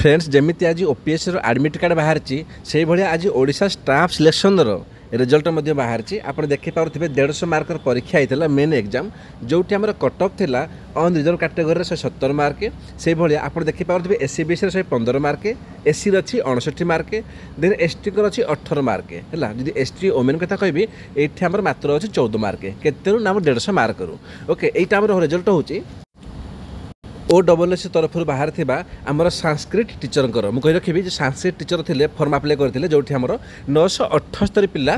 Friends जमीती आज OPSC admit card बाहर से भाई आज ओडिशा स्टाफ सिलेक्शन रिजल्ट बाहर आप देखिपे 150 मार्क परीक्षा होता मेन एग्जाम जोटी आम कट ऑफ थिला अन रिजर्व कैटेगोरी 170 मार्क से भाई आप देखिपे एससी बीसी 115 मार्क एससी अच्छी 59 मार्क देन एसटी को अच्छी 18 मार्क है जी एसटी ओमेन कथा कहबी ये मात्र अच्छे 14 मार्क केतु ना 150 मार्क ओके यहाँ रिजल्ट हूँ ओडब्ल्यूएससी तरफ बाहर थिबा आमर संस्कृत टीचर मुझे कही रखी जो संस्कृत टीचर थे फर्म आप्लाय करते जो 978 पिला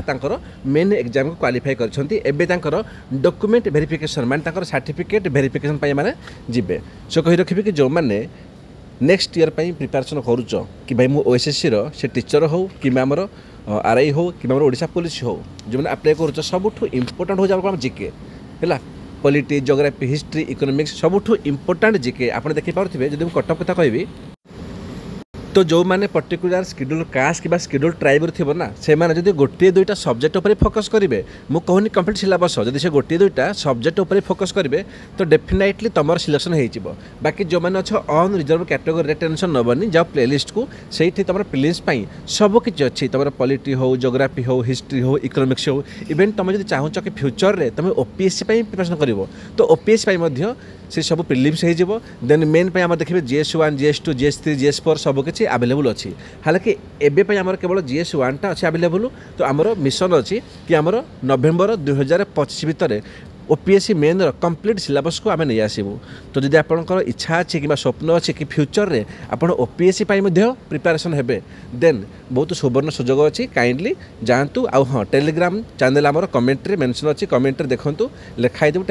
मेन एग्जाम को क्वालिफाई कर डॉक्यूमेंट वेरिफिकेशन माने सर्टिफिकेट वेरिफिकेशन माने जिबे सो कही रखी कि जो मैंने नेक्स्ट ईयर प्रिपेरेसन करुच कि भाई मु ओएसएससी से टीचर हो कि आमर आरआई हो कि ओडिशा पुलिस हो जो मैंने अप्लाई करुच सबुठ इम्पोर्टाट हो जीके है पॉलिटी जियोग्राफी हिस्ट्री इकोनॉमिक्स सबुठ इम्पोर्टाट जीके आप देखिपे जब मुझे कट ऑफ कथा कहबी तो जो मैंने पर्टिकुलर स्केड्यूल कास्ट कि स्केड्यूल ट्राइब थी ना से मैंने गोटे दुईटा सब्जेक्ट उपर फोकस करेंगे मुझे कहूनी कंप्लीट सिलेबस जब से गोटे दुईटा सब्जेक्ट उपर फोकस करेंगे तो डेफिनेटली तुम सिलेक्शन हो बाकी जो मैंने अच्छे अन रिजर्व कैटेगोरी टेंशन नबनी जाओ प्लेलिस्ट को से तुम प्रिलिम्स सबकि अच्छी तुम पॉलिटी हो जियोग्राफी हो हिस्ट्री हो इकोनॉमिक्स हो इवेन तुम जो चाहूच कि फ्यूचर में तुम ओपीएससी प्रिपरेशन कर तो ओपीएससी से सब प्रिलिम्स हो देन मेन आम देखिए GS1 GS2 GS3 GS4 सबकि available अच्छी हालांकि एबे आमर केवल GS1 टा अच्छी अवेलेबल तो आमर मिशन अच्छी कि आमर नवेम्बर 2025 भितर ओपीएससी मेन कंप्लीट सिलेबस को आम नहीं आसबू तो जब आपंकर इच्छा अच्छी कि स्वप्न अच्छी कि फ्यूचर में आप ओपीएससी प्रिपेरेसन हेबे देन बहुत सुवर्ण सुजोग अच्छी काइंडली जातु हाँ टेलीग्राम चैनल आमर कमेंट रे मेंशन अच्छी कमेंट रे देखंतु लिखाई देबू।